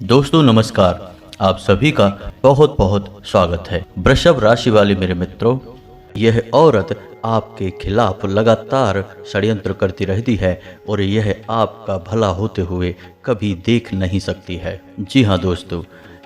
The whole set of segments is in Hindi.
दोस्तों नमस्कार। आप सभी का बहुत बहुत स्वागत है। वृषभ राशि वाले मेरे मित्रों, यह औरत आपके खिलाफ लगातार षड्यंत्र करती रहती है और यह आपका भला होते हुए कभी देख नहीं सकती है। जी हाँ दोस्तों,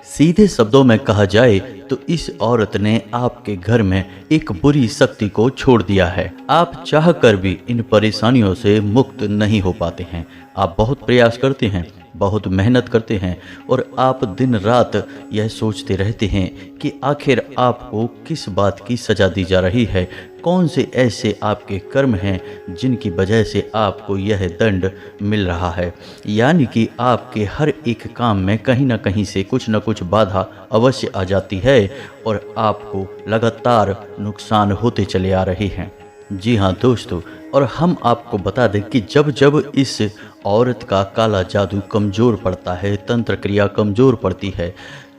सीधे शब्दों में कहा जाए तो इस औरत ने आपके घर में एक बुरी शक्ति को छोड़ दिया है। आप चाहकर भी इन परेशानियों से मुक्त नहीं हो पाते हैं। आप बहुत प्रयास करते हैं, बहुत मेहनत करते हैं और आप दिन रात यह सोचते रहते हैं कि आखिर आपको किस बात की सज़ा दी जा रही है, कौन से ऐसे आपके कर्म हैं जिनकी वजह से आपको यह दंड मिल रहा है। यानी कि आपके हर एक काम में कहीं ना कहीं से कुछ न कुछ बाधा अवश्य आ जाती है और आपको लगातार नुकसान होते चले आ रहे हैं। जी हाँ दोस्तों, और हम आपको बता दें कि जब जब इस औरत का काला जादू कमज़ोर पड़ता है, तंत्र क्रिया कमज़ोर पड़ती है,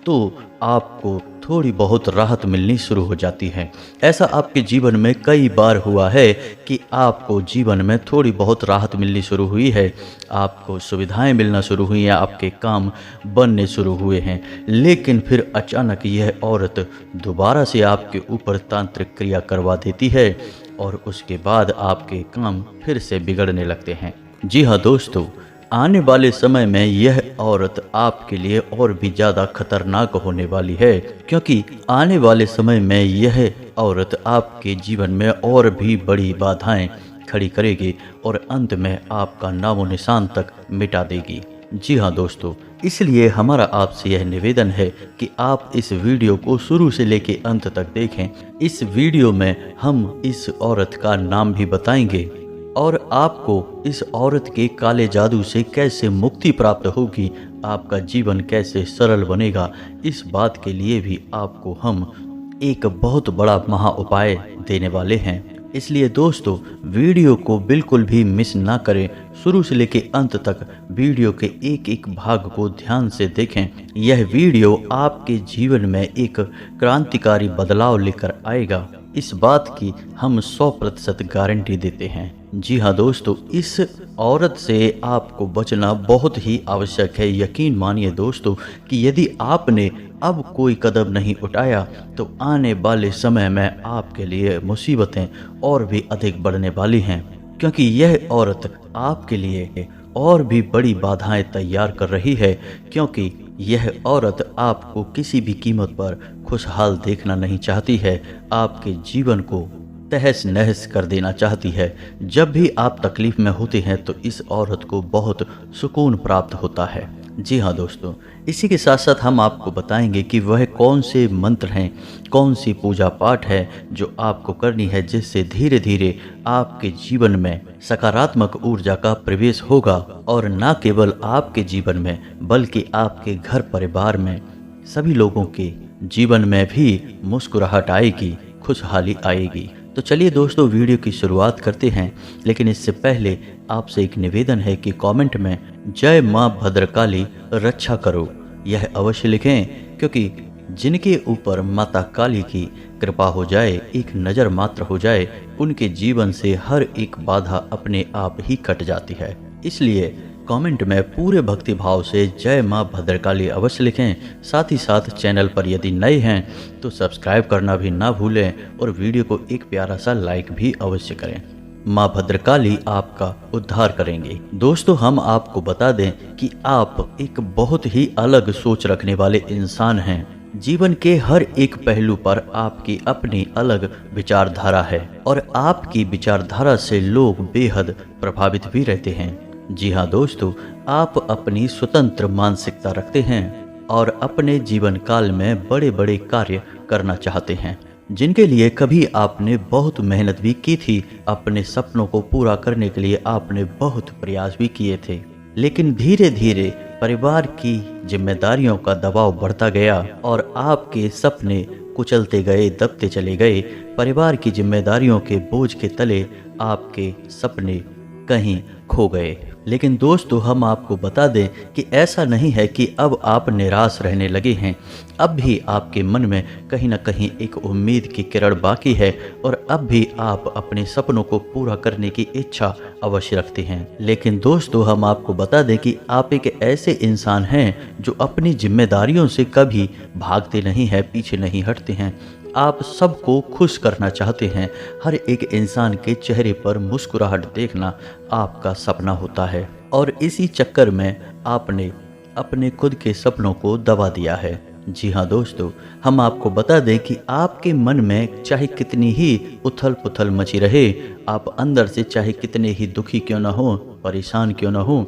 तो आपको थोड़ी बहुत राहत मिलनी शुरू हो जाती है। ऐसा आपके जीवन में कई बार हुआ है कि आपको जीवन में थोड़ी बहुत राहत मिलनी शुरू हुई है, आपको सुविधाएं मिलना शुरू हुई हैं, आपके काम बनने शुरू हुए हैं, लेकिन फिर अचानक यह औरत दोबारा से आपके ऊपर तांत्रिक क्रिया करवा देती है और उसके बाद आपके काम फिर से बिगड़ने लगते हैं। जी हाँ दोस्तों, आने वाले समय में यह औरत आपके लिए और भी ज़्यादा खतरनाक होने वाली है, क्योंकि आने वाले समय में यह औरत आपके जीवन में और भी बड़ी बाधाएं खड़ी करेगी और अंत में आपका नामो निशान तक मिटा देगी। जी हाँ दोस्तों, इसलिए हमारा आपसे यह निवेदन है कि आप इस वीडियो को शुरू से लेकर अंत तक देखें। इस वीडियो में हम इस औरत का नाम भी बताएंगे और आपको इस औरत के काले जादू से कैसे मुक्ति प्राप्त होगी, आपका जीवन कैसे सरल बनेगा, इस बात के लिए भी आपको हम एक बहुत बड़ा महा उपाय देने वाले हैं। इसलिए दोस्तों, वीडियो को बिल्कुल भी मिस ना करें, शुरू से लेकर अंत तक वीडियो के एक एक भाग को ध्यान से देखें। यह वीडियो आपके जीवन में एक क्रांतिकारी बदलाव लेकर आएगा, इस बात की हम 100% गारंटी देते हैं। जी हाँ दोस्तों, इस औरत से आपको बचना बहुत ही आवश्यक है। यकीन मानिए दोस्तों कि यदि आपने अब कोई कदम नहीं उठाया तो आने वाले समय में आपके लिए मुसीबतें और भी अधिक बढ़ने वाली हैं, क्योंकि यह औरत आपके लिए और भी बड़ी बाधाएं तैयार कर रही है, क्योंकि यह औरत आपको किसी भी कीमत पर खुशहाल देखना नहीं चाहती है, आपके जीवन को तहस नहस कर देना चाहती है। जब भी आप तकलीफ में होते हैं तो इस औरत को बहुत सुकून प्राप्त होता है। जी हाँ दोस्तों, इसी के साथ साथ हम आपको बताएंगे कि वह कौन से मंत्र हैं, कौन सी पूजा पाठ है जो आपको करनी है, जिससे धीरे धीरे आपके जीवन में सकारात्मक ऊर्जा का प्रवेश होगा और न केवल आपके जीवन में बल्कि आपके घर परिवार में सभी लोगों के जीवन में भी मुस्कुराहट आएगी, खुशहाली आएगी। तो चलिए दोस्तों, वीडियो की शुरुआत करते हैं, लेकिन इससे पहले आपसे एक निवेदन है कि कमेंट में जय माँ भद्रकाली रक्षा करो यह अवश्य लिखें, क्योंकि जिनके ऊपर माता काली की कृपा हो जाए, एक नज़र मात्र हो जाए, उनके जीवन से हर एक बाधा अपने आप ही कट जाती है। इसलिए कमेंट में पूरे भक्ति भाव से जय माँ भद्रकाली अवश्य लिखें। साथ ही साथ चैनल पर यदि नए हैं तो सब्सक्राइब करना भी ना भूलें और वीडियो को एक प्यारा सा लाइक भी अवश्य करें। माँ भद्रकाली आपका उद्धार करेंगे। दोस्तों, हम आपको बता दें कि आप एक बहुत ही अलग सोच रखने वाले इंसान हैं। जीवन के हर एक पहलू पर आपकी अपनी अलग विचारधारा है और आपकी विचारधारा से लोग बेहद प्रभावित भी रहते हैं। जी हाँ दोस्तों, आप अपनी स्वतंत्र मानसिकता रखते हैं और अपने जीवन काल में बड़े बड़े कार्य करना चाहते हैं, जिनके लिए कभी आपने बहुत मेहनत भी की थी। अपने सपनों को पूरा करने के लिए आपने बहुत प्रयास भी किए थे, लेकिन धीरे धीरे परिवार की जिम्मेदारियों का दबाव बढ़ता गया और आपके सपने कुचलते गए, दबते चले गए। परिवार की जिम्मेदारियों के बोझ के तले आपके सपने कहीं खो गए। लेकिन दोस्तों, हम आपको बता दें कि ऐसा नहीं है कि अब आप निराश रहने लगे हैं। अब भी आपके मन में कहीं ना कहीं एक उम्मीद की किरण बाकी है और अब भी आप अपने सपनों को पूरा करने की इच्छा अवश्य रखते हैं। लेकिन दोस्तों, हम आपको बता दें कि आप एक ऐसे इंसान हैं जो अपनी जिम्मेदारियों से कभी भागते नहीं हैं, पीछे नहीं हटते हैं। आप सबको खुश करना चाहते हैं। हर एक इंसान के चेहरे पर मुस्कुराहट देखना आपका सपना होता है और इसी चक्कर में आपने अपने खुद के सपनों को दबा दिया है। जी हाँ दोस्तों, हम आपको बता दें कि आपके मन में चाहे कितनी ही उथल पुथल मची रहे, आप अंदर से चाहे कितने ही दुखी क्यों ना हो, परेशान क्यों ना हो,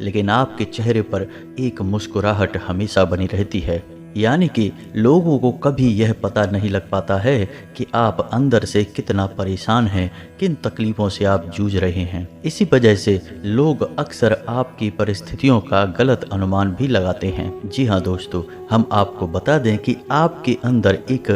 लेकिन आपके चेहरे पर एक मुस्कुराहट हमेशा बनी रहती है। यानी कि लोगों को कभी यह पता नहीं लग पाता है कि आप अंदर से कितना परेशान हैं, किन तकलीफ़ों से आप जूझ रहे हैं। इसी वजह से लोग अक्सर आपकी परिस्थितियों का गलत अनुमान भी लगाते हैं। जी हाँ दोस्तों, हम आपको बता दें कि आपके अंदर एक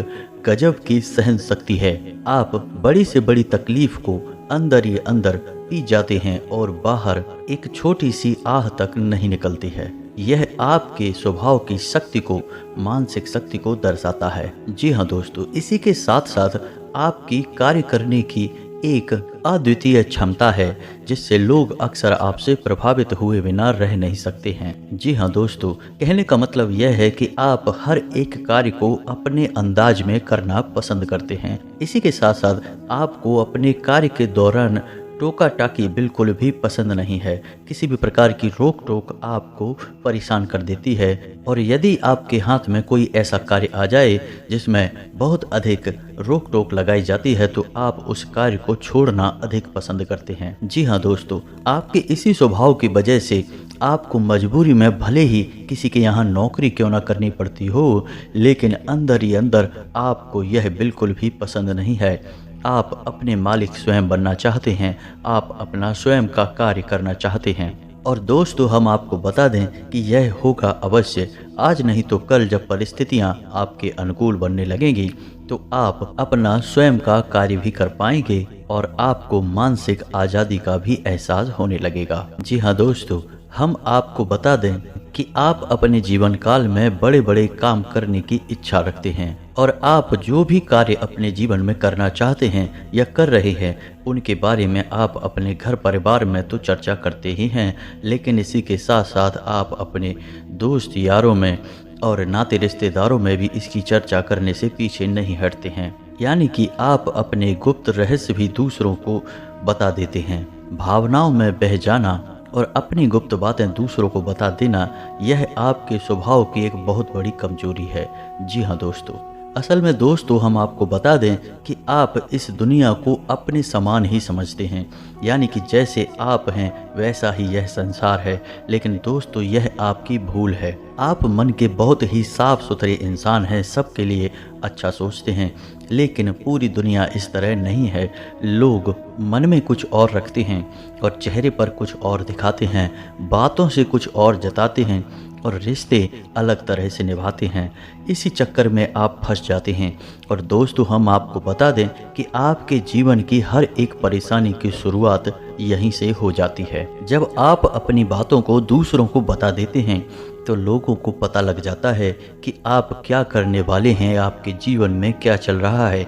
गजब की सहन शक्ति है। आप बड़ी से बड़ी तकलीफ को अंदर ही अंदर पी जाते हैं और बाहर एक छोटी सी आह तक नहीं निकलती है। यह आपके स्वभाव की शक्ति को, मानसिक शक्ति को दर्शाता है। जी हाँ दोस्तों, इसी के साथ साथ आपकी कार्य करने की एक अद्वितीय क्षमता है जिससे लोग अक्सर आपसे प्रभावित हुए बिना रह नहीं सकते हैं। जी हाँ दोस्तों, कहने का मतलब यह है कि आप हर एक कार्य को अपने अंदाज में करना पसंद करते हैं। इसी के साथ साथ आपको अपने कार्य के दौरान टोका टाकी बिल्कुल भी पसंद नहीं है। किसी भी प्रकार की रोक टोक आपको परेशान कर देती है और यदि आपके हाथ में कोई ऐसा कार्य आ जाए जिसमें बहुत अधिक रोक टोक लगाई जाती है तो आप उस कार्य को छोड़ना अधिक पसंद करते हैं। जी हाँ दोस्तों, आपके इसी स्वभाव की वजह से आपको मजबूरी में भले ही किसी के यहाँ नौकरी क्यों ना करनी पड़ती हो, लेकिन अंदर ही अंदर आपको यह बिल्कुल भी पसंद नहीं है। आप अपने मालिक स्वयं बनना चाहते हैं, आप अपना स्वयं का कार्य करना चाहते हैं। और दोस्तों, हम आपको बता दें कि यह होगा अवश्य। आज नहीं तो कल जब परिस्थितियां आपके अनुकूल बनने लगेंगी तो आप अपना स्वयं का कार्य भी कर पाएंगे और आपको मानसिक आज़ादी का भी एहसास होने लगेगा। जी हाँ दोस्तों, हम आपको बता दें कि आप अपने जीवन काल में बड़े बड़े काम करने की इच्छा रखते हैं और आप जो भी कार्य अपने जीवन में करना चाहते हैं या कर रहे हैं उनके बारे में आप अपने घर परिवार में तो चर्चा करते ही हैं, लेकिन इसी के साथ साथ आप अपने दोस्त यारों में और नाते रिश्तेदारों में भी इसकी चर्चा करने से पीछे नहीं हटते हैं। यानी कि आप अपने गुप्त रहस्य भी दूसरों को बता देते हैं। भावनाओं में बह जाना और अपनी गुप्त बातें दूसरों को बता देना, यह आपके स्वभाव की एक बहुत बड़ी कमजोरी है। जी हाँ दोस्तों, असल में दोस्तों हम आपको बता दें कि आप इस दुनिया को अपने समान ही समझते हैं, यानी कि जैसे आप हैं वैसा ही यह संसार है। लेकिन दोस्तों, यह आपकी भूल है। आप मन के बहुत ही साफ सुथरे इंसान हैं, सबके लिए अच्छा सोचते हैं, लेकिन पूरी दुनिया इस तरह नहीं है। लोग मन में कुछ और रखते हैं और चेहरे पर कुछ और दिखाते हैं, बातों से कुछ और जताते हैं और रिश्ते अलग तरह से निभाते हैं। इसी चक्कर में आप फंस जाते हैं। और दोस्तों, हम आपको बता दें कि आपके जीवन की हर एक परेशानी की शुरुआत यहीं से हो जाती है। जब आप अपनी बातों को दूसरों को बता देते हैं तो लोगों को पता लग जाता है कि आप क्या करने वाले हैं, आपके जीवन में क्या चल रहा है।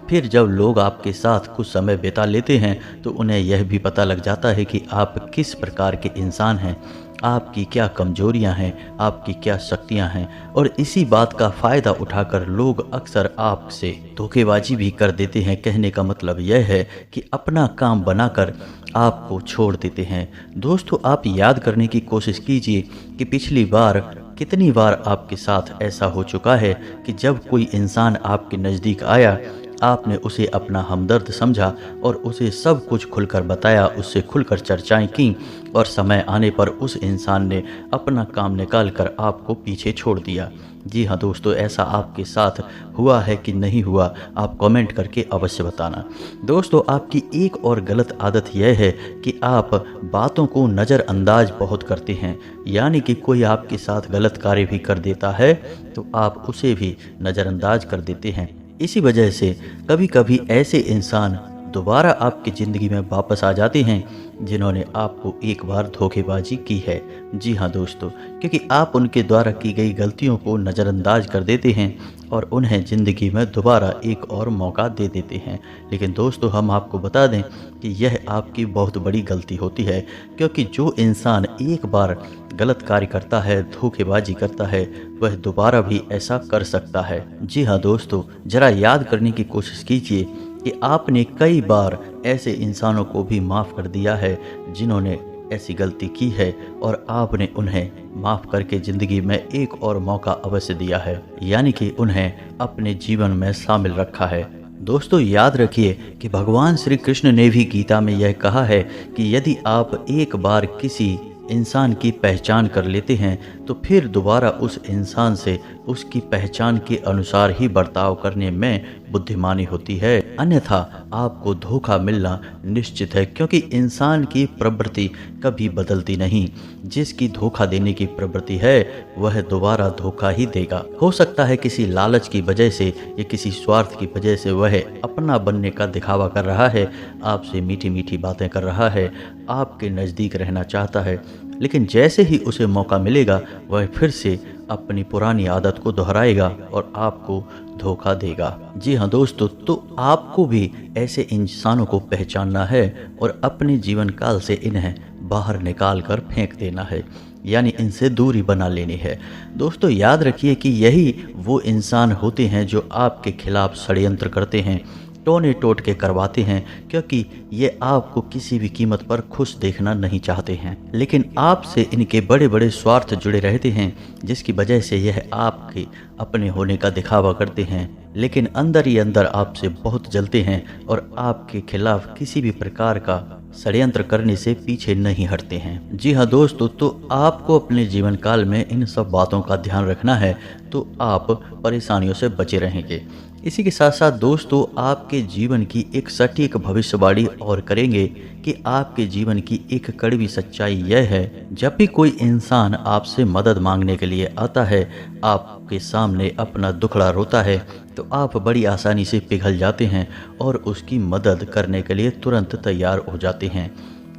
फिर जब लोग आपके साथ कुछ समय बिता लेते हैं तो उन्हें यह भी पता लग जाता है कि आप किस प्रकार के इंसान हैं, आपकी क्या कमजोरियां हैं, आपकी क्या शक्तियां हैं। और इसी बात का फ़ायदा उठाकर लोग अक्सर आपसे धोखेबाजी भी कर देते हैं। कहने का मतलब यह है कि अपना काम बनाकर आपको छोड़ देते हैं। दोस्तों, आप याद करने की कोशिश कीजिए कि पिछली बार कितनी बार आपके साथ ऐसा हो चुका है कि जब कोई इंसान आपके नज़दीक आया, आपने उसे अपना हमदर्द समझा और उसे सब कुछ खुलकर बताया, उससे खुलकर चर्चाएं की और समय आने पर उस इंसान ने अपना काम निकाल कर आपको पीछे छोड़ दिया। जी हाँ दोस्तों, ऐसा आपके साथ हुआ है कि नहीं हुआ, आप कमेंट करके अवश्य बताना। दोस्तों, आपकी एक और गलत आदत यह है कि आप बातों को नज़रअंदाज बहुत करते हैं। यानी कि कोई आपके साथ गलत कार्य भी कर देता है तो आप उसे भी नज़रअंदाज कर देते हैं। इसी वजह से कभी कभी ऐसे इंसान दोबारा आपकी ज़िंदगी में वापस आ जाते हैं जिन्होंने आपको एक बार धोखेबाजी की है। जी हाँ दोस्तों, क्योंकि आप उनके द्वारा की गई गलतियों को नज़रअंदाज कर देते हैं और उन्हें ज़िंदगी में दोबारा एक और मौका दे देते हैं। लेकिन दोस्तों, हम आपको बता दें कि यह आपकी बहुत बड़ी गलती होती है, क्योंकि जो इंसान एक बार गलत कार्य करता है, धोखेबाजी करता है, वह दोबारा भी ऐसा कर सकता है। जी हाँ दोस्तों, ज़रा याद करने की कोशिश कीजिए कि आपने कई बार ऐसे इंसानों को भी माफ़ कर दिया है जिन्होंने ऐसी गलती की है और आपने उन्हें माफ़ करके ज़िंदगी में एक और मौका अवश्य दिया है, यानी कि उन्हें अपने जीवन में शामिल रखा है। दोस्तों, याद रखिए कि भगवान श्री कृष्ण ने भी गीता में यह कहा है कि यदि आप एक बार किसी इंसान की पहचान कर लेते हैं तो फिर दोबारा उस इंसान से उसकी पहचान के अनुसार ही बर्ताव करने में बुद्धिमानी होती है, अन्यथा आपको धोखा मिलना निश्चित है, क्योंकि इंसान की प्रवृत्ति कभी बदलती नहीं। जिसकी धोखा देने की प्रवृत्ति है वह दोबारा धोखा ही देगा। हो सकता है किसी लालच की वजह से या किसी स्वार्थ की वजह से वह अपना बनने का दिखावा कर रहा है, आपसे मीठी मीठी बातें कर रहा है, आपके नज़दीक रहना चाहता है, लेकिन जैसे ही उसे मौका मिलेगा वह फिर से अपनी पुरानी आदत को दोहराएगा और आपको धोखा देगा। जी हाँ दोस्तों, तो आपको भी ऐसे इंसानों को पहचानना है और अपने जीवन काल से इन्हें बाहर निकाल कर फेंक देना है, यानी इनसे दूरी बना लेनी है। दोस्तों, याद रखिए कि यही वो इंसान होते हैं जो आपके खिलाफ षड्यंत्र करते हैं, टोने टोट के करवाते हैं, क्योंकि ये आपको किसी भी कीमत पर खुश देखना नहीं चाहते हैं। लेकिन आपसे इनके बड़े बड़े स्वार्थ जुड़े रहते हैं, जिसकी वजह से यह आपके अपने होने का दिखावा करते हैं, लेकिन अंदर ही अंदर आपसे बहुत जलते हैं और आपके खिलाफ किसी भी प्रकार का षड्यंत्र करने से पीछे नहीं हटते हैं। जी हाँ दोस्तों, तो आपको अपने जीवन काल में इन सब बातों का ध्यान रखना है, तो आप परेशानियों से बचे रहेंगे। इसी के साथ साथ दोस्तों, आपके जीवन की एक सटीक भविष्यवाणी और करेंगे कि आपके जीवन की एक कड़वी सच्चाई यह है, जब भी कोई इंसान आपसे मदद मांगने के लिए आता है, आपके सामने अपना दुखड़ा रोता है, तो आप बड़ी आसानी से पिघल जाते हैं और उसकी मदद करने के लिए तुरंत तैयार हो जाते हैं।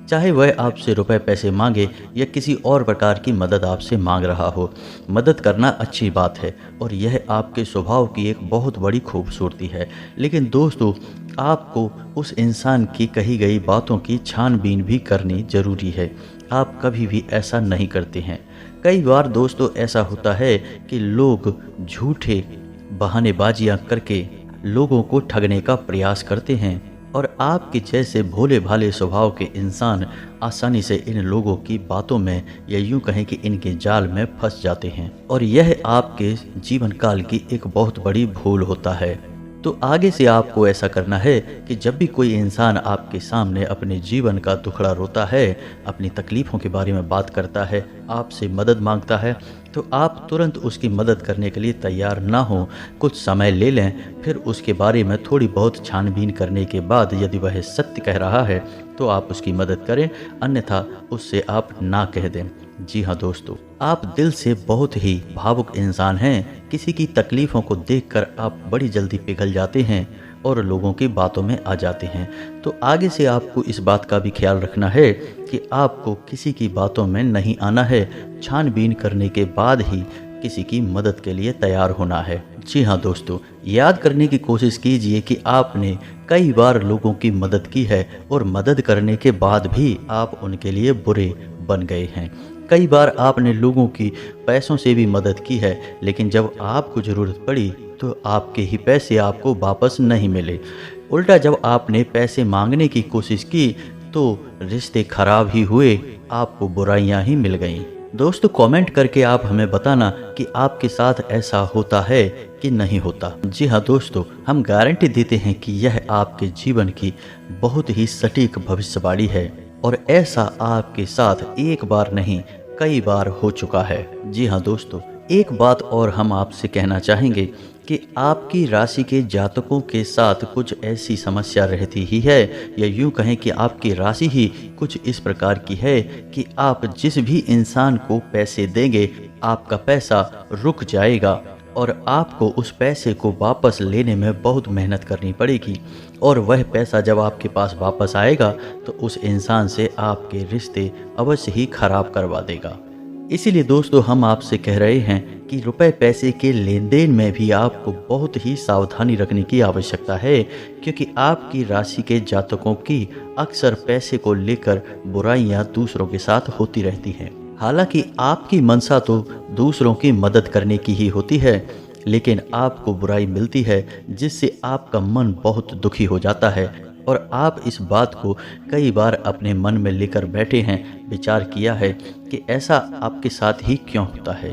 चाहे वह आपसे रुपए पैसे मांगे या किसी और प्रकार की मदद आपसे मांग रहा हो, मदद करना अच्छी बात है और यह आपके स्वभाव की एक बहुत बड़ी खूबसूरती है। लेकिन दोस्तों, आपको उस इंसान की कही गई बातों की छानबीन भी करनी ज़रूरी है। आप कभी भी ऐसा नहीं करते हैं। कई बार दोस्तों ऐसा होता है कि लोग झूठे बहानेबाजियां करके लोगों को ठगने का प्रयास करते हैं और आपके जैसे भोले भाले स्वभाव के इंसान आसानी से इन लोगों की बातों में या यूं कहें कि इनके जाल में फंस जाते हैं और यह आपके जीवन काल की एक बहुत बड़ी भूल होता है। तो आगे से आपको ऐसा करना है कि जब भी कोई इंसान आपके सामने अपने जीवन का दुखड़ा रोता है, अपनी तकलीफ़ों के बारे में बात करता है, आपसे मदद मांगता है, तो आप तुरंत उसकी मदद करने के लिए तैयार ना हो, कुछ समय ले लें, फिर उसके बारे में थोड़ी बहुत छानबीन करने के बाद यदि वह सत्य कह रहा है तो आप उसकी मदद करें, अन्यथा उससे आप ना कह दें। जी हाँ दोस्तों, आप दिल से बहुत ही भावुक इंसान हैं। किसी की तकलीफ़ों को देखकर आप बड़ी जल्दी पिघल जाते हैं और लोगों की बातों में आ जाते हैं। तो आगे से आपको इस बात का भी ख्याल रखना है कि आपको किसी की बातों में नहीं आना है, छानबीन करने के बाद ही किसी की मदद के लिए तैयार होना है। जी हाँ दोस्तों, याद करने की कोशिश कीजिए कि आपने कई बार लोगों की मदद की है और मदद करने के बाद भी आप उनके लिए बुरे बन गए हैं। कई बार आपने लोगों की पैसों से भी मदद की है, लेकिन जब आपको ज़रूरत पड़ी तो आपके ही पैसे आपको वापस नहीं मिले। उल्टा जब आपने पैसे मांगने की कोशिश की तो रिश्ते खराब ही हुए, आपको बुराइयां ही मिल गईं। दोस्तों, कमेंट करके आप हमें बताना कि आपके साथ ऐसा होता है कि नहीं होता। जी हाँ दोस्तों, हम गारंटी देते हैं कि यह आपके जीवन की बहुत ही सटीक भविष्यवाणी है और ऐसा आपके साथ एक बार नहीं कई बार हो चुका है। जी हाँ दोस्तों, एक बात और हम आपसे कहना चाहेंगे कि आपकी राशि के जातकों के साथ कुछ ऐसी समस्या रहती ही है, या यूं कहें कि आपकी राशि ही कुछ इस प्रकार की है कि आप जिस भी इंसान को पैसे देंगे आपका पैसा रुक जाएगा और आपको उस पैसे को वापस लेने में बहुत मेहनत करनी पड़ेगी। और वह पैसा जब आपके पास वापस आएगा तो उस इंसान से आपके रिश्ते अवश्य ही खराब करवा देगा। इसीलिए दोस्तों हम आपसे कह रहे हैं कि रुपए पैसे के लेन देन में भी आपको बहुत ही सावधानी रखने की आवश्यकता है, क्योंकि आपकी राशि के जातकों की अक्सर पैसे को लेकर बुराइयां दूसरों के साथ होती रहती हैं। हालांकि आपकी मंशा तो दूसरों की मदद करने की ही होती है, लेकिन आपको बुराई मिलती है जिससे आपका मन बहुत दुखी हो जाता है और आप इस बात को कई बार अपने मन में लेकर बैठे हैं, विचार किया है कि ऐसा आपके साथ ही क्यों होता है।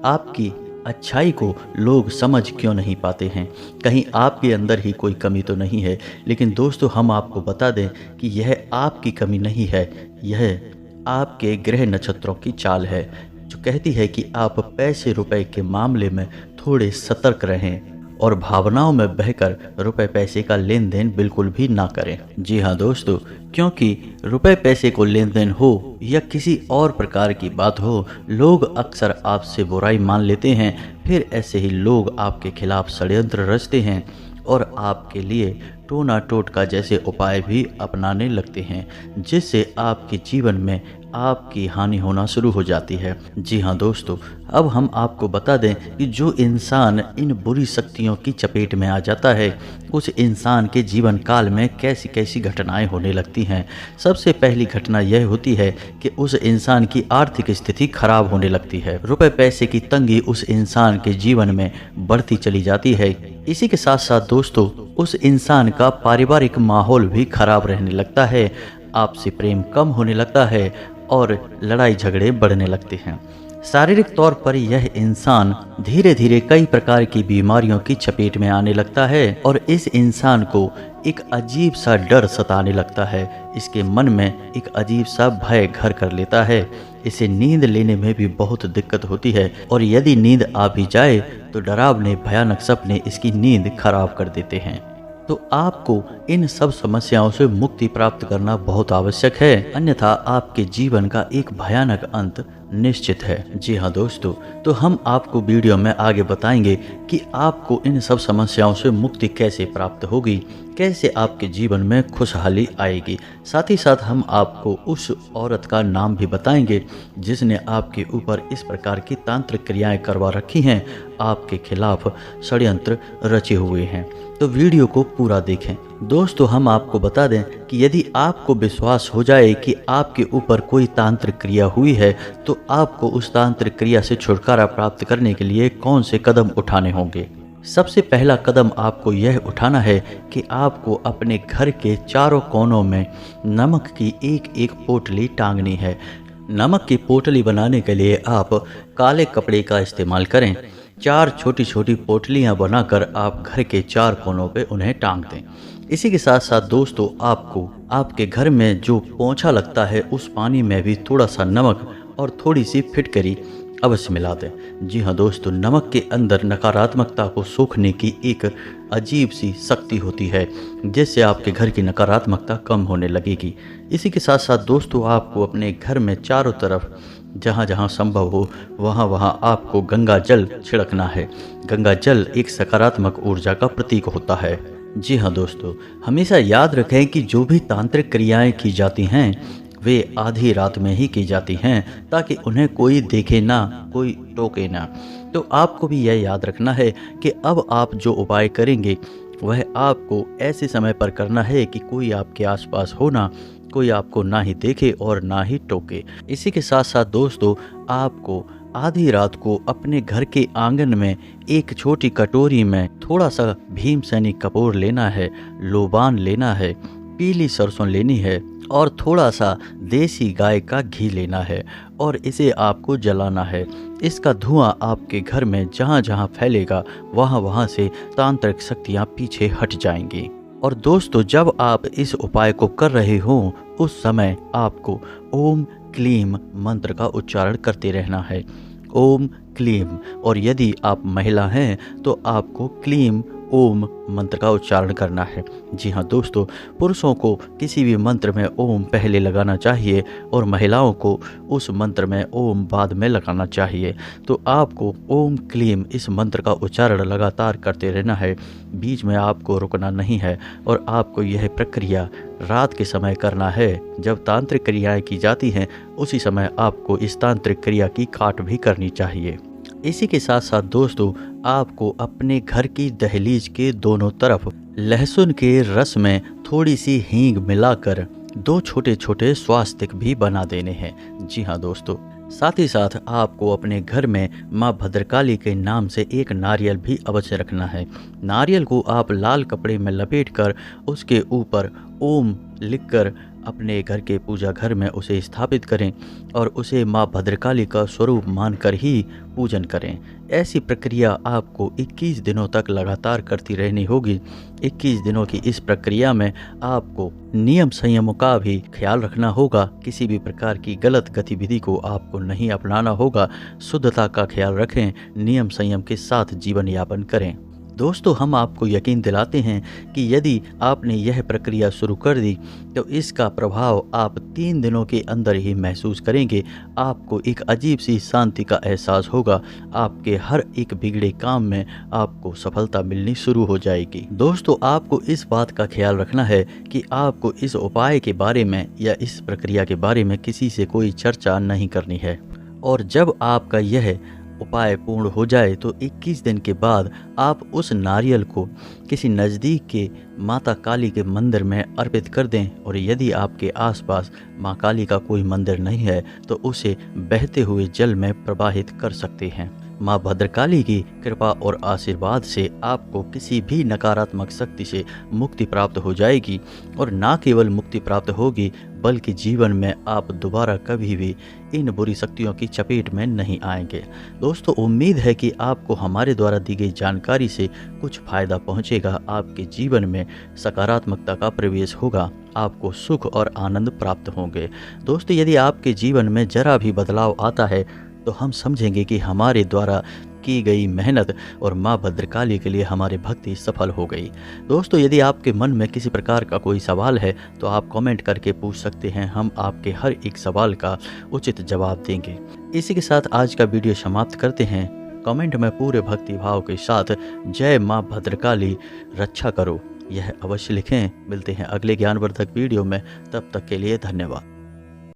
आपकी अच्छाई को लोग समझ क्यों नहीं पाते हैं, कहीं आपके अंदर ही कोई कमी तो नहीं है। लेकिन दोस्तों हम आपको बता दें कि यह आपकी कमी नहीं है, यह आपके ग्रह नक्षत्रों की चाल है जो कहती है कि आप पैसे रुपए के मामले में थोड़े सतर्क रहें और भावनाओं में बहकर रुपए पैसे का लेन देन बिल्कुल भी ना करें। जी हाँ दोस्तों, क्योंकि रुपए पैसे को लेन देन हो या किसी और प्रकार की बात हो, लोग अक्सर आपसे बुराई मान लेते हैं। फिर ऐसे ही लोग आपके खिलाफ षड्यंत्र रचते हैं और आपके लिए टोना टोटका जैसे उपाय भी अपनाने लगते हैं, जिससे आपके जीवन में आपकी हानि होना शुरू हो जाती है। जी हाँ दोस्तों, अब हम आपको बता दें कि जो इंसान इन बुरी शक्तियों की चपेट में आ जाता है, उस इंसान के जीवन काल में कैसी कैसी घटनाएं होने लगती हैं। सबसे पहली घटना यह होती है कि उस इंसान की आर्थिक स्थिति खराब होने लगती है। रुपए पैसे की तंगी उस इंसान के जीवन में बढ़ती चली जाती है। इसी के साथ साथ दोस्तों उस इंसान का पारिवारिक माहौल भी खराब रहने लगता है, आपसे प्रेम कम होने लगता है और लड़ाई झगड़े बढ़ने लगते हैं। शारीरिक तौर पर यह इंसान धीरे धीरे कई प्रकार की बीमारियों की चपेट में आने लगता है और इस इंसान को एक अजीब सा डर सताने लगता है। इसके मन में एक अजीब सा भय घर कर लेता है। इसे नींद लेने में भी बहुत दिक्कत होती है और यदि नींद आ भी जाए तो डरावने भयानक सपने इसकी नींद खराब कर देते हैं। तो आपको इन सब समस्याओं से मुक्ति प्राप्त करना बहुत आवश्यक है, अन्यथा आपके जीवन का एक भयानक अंत निश्चित है। जी हाँ दोस्तों, तो हम आपको वीडियो में आगे बताएंगे कि आपको इन सब समस्याओं से मुक्ति कैसे प्राप्त होगी, कैसे आपके जीवन में खुशहाली आएगी। साथ ही साथ हम आपको उस औरत का नाम भी बताएंगे जिसने आपके ऊपर इस प्रकार की तांत्रिक क्रियाएं करवा रखी हैं, आपके खिलाफ षड्यंत्र रचे हुए हैं। तो वीडियो को पूरा देखें। दोस्तों हम आपको बता दें कि यदि आपको विश्वास हो जाए कि आपके ऊपर कोई तांत्रिक क्रिया हुई है, तो आपको उस तांत्रिक क्रिया से छुटकारा प्राप्त करने के लिए कौन से कदम उठाने होंगे। सबसे पहला कदम आपको यह उठाना है कि आपको अपने घर के चारों कोनों में नमक की एक एक पोटली टांगनी है। नमक की पोटली बनाने के लिए आप काले कपड़े का इस्तेमाल करें। 4 छोटी छोटी पोटलियां बनाकर आप घर के 4 कोनों पे उन्हें टांग दें। इसी के साथ साथ दोस्तों आपको आपके घर में जो पोंछा लगता है उस पानी में भी थोड़ा सा नमक और थोड़ी सी फिटकरी अवश्य मिला दें। जी हाँ दोस्तों, नमक के अंदर नकारात्मकता को सोखने की एक अजीब सी शक्ति होती है, जिससे आपके घर की नकारात्मकता कम होने लगेगी। इसी के साथ साथ दोस्तों आपको अपने घर में चारों तरफ जहाँ जहाँ संभव हो वहाँ वहाँ आपको गंगा जल छिड़कना है। गंगा जल एक सकारात्मक ऊर्जा का प्रतीक होता है। जी हाँ दोस्तों, हमेशा याद रखें कि जो भी तांत्रिक क्रियाएं की जाती हैं वे आधी रात में ही की जाती हैं, ताकि उन्हें कोई देखे ना, कोई टोके ना। तो आपको भी यह याद रखना है कि अब आप जो उपाय करेंगे वह आपको ऐसे समय पर करना है कि कोई आपके आसपास हो ना, कोई आपको ना ही देखे और ना ही टोके। इसी के साथ साथ दोस्तों आपको आधी रात को अपने घर के आंगन में एक छोटी कटोरी में थोड़ा सा भीमसेनी कपूर लेना है, लोबान लेना है, पीली सरसों लेनी है और थोड़ा सा देसी गाय का घी लेना है और इसे आपको जलाना है। इसका धुआं आपके घर में जहाँ जहाँ फैलेगा वहाँ वहाँ से तांत्रिक शक्तियाँ पीछे हट जाएंगी। और दोस्तों जब आप इस उपाय को कर रहे हों उस समय आपको ओम क्लीम मंत्र का उच्चारण करते रहना है। ओम क्लीम, और यदि आप महिला हैं तो आपको क्लीम ओम मंत्र का उच्चारण करना है। जी हाँ दोस्तों, पुरुषों को किसी भी मंत्र में ओम पहले लगाना चाहिए और महिलाओं को उस मंत्र में ओम बाद में लगाना चाहिए। तो आपको ओम क्लीम इस मंत्र का उच्चारण लगातार करते रहना है, बीच में आपको रुकना नहीं है और आपको यह प्रक्रिया रात के समय करना है। जब तांत्रिक क्रियाएं की जाती हैं उसी समय आपको इस तांत्रिक क्रिया की काट भी करनी चाहिए। इसी के साथ साथ दोस्तों, आपको अपने घर की दहलीज के दोनों तरफ लहसुन के रस में थोड़ी सी हींग मिलाकर 2 छोटे छोटे स्वास्तिक भी बना देने हैं। जी हाँ दोस्तों, साथ ही साथ आपको अपने घर में माँ भद्रकाली के नाम से एक नारियल भी अवश्य रखना है। नारियल को आप लाल कपड़े में लपेटकर उसके ऊपर ओम लिखकर अपने घर के पूजा घर में उसे स्थापित करें और उसे माँ भद्रकाली का स्वरूप मानकर ही पूजन करें। ऐसी प्रक्रिया आपको 21 दिनों तक लगातार करती रहनी होगी। 21 दिनों की इस प्रक्रिया में आपको नियम संयमों का भी ख्याल रखना होगा। किसी भी प्रकार की गलत गतिविधि को आपको नहीं अपनाना होगा। शुद्धता का ख्याल रखें, नियम संयम के साथ जीवन यापन करें। दोस्तों, हम आपको यकीन दिलाते हैं कि यदि आपने यह प्रक्रिया शुरू कर दी तो इसका प्रभाव आप 3 दिनों के अंदर ही महसूस करेंगे। आपको एक अजीब सी शांति का एहसास होगा। आपके हर एक बिगड़े काम में आपको सफलता मिलनी शुरू हो जाएगी। दोस्तों, आपको इस बात का ख्याल रखना है कि आपको इस उपाय के बारे में या इस प्रक्रिया के बारे में किसी से कोई चर्चा नहीं करनी है। और जब आपका यह उपाय पूर्ण हो जाए तो 21 दिन के बाद आप उस नारियल को किसी नज़दीक के माता काली के मंदिर में अर्पित कर दें। और यदि आपके आसपास माँ काली का कोई मंदिर नहीं है तो उसे बहते हुए जल में प्रवाहित कर सकते हैं। माँ भद्रकाली की कृपा और आशीर्वाद से आपको किसी भी नकारात्मक शक्ति से मुक्ति प्राप्त हो जाएगी और ना केवल मुक्ति प्राप्त होगी बल्कि जीवन में आप दोबारा कभी भी इन बुरी शक्तियों की चपेट में नहीं आएंगे। दोस्तों, उम्मीद है कि आपको हमारे द्वारा दी गई जानकारी से कुछ फायदा पहुंचेगा। आपके जीवन में सकारात्मकता का प्रवेश होगा, आपको सुख और आनंद प्राप्त होंगे। दोस्तों, यदि आपके जीवन में जरा भी बदलाव आता है तो हम समझेंगे कि हमारे द्वारा की गई मेहनत और माँ भद्रकाली के लिए हमारी भक्ति सफल हो गई। दोस्तों, यदि आपके मन में किसी प्रकार का कोई सवाल है तो आप कमेंट करके पूछ सकते हैं। हम आपके हर एक सवाल का उचित जवाब देंगे। इसी के साथ आज का वीडियो समाप्त करते हैं। कमेंट में पूरे भक्ति भाव के साथ जय माँ भद्रकाली रक्षा करो यह अवश्य लिखें। मिलते हैं अगले ज्ञानवर्धक वीडियो में, तब तक के लिए धन्यवाद।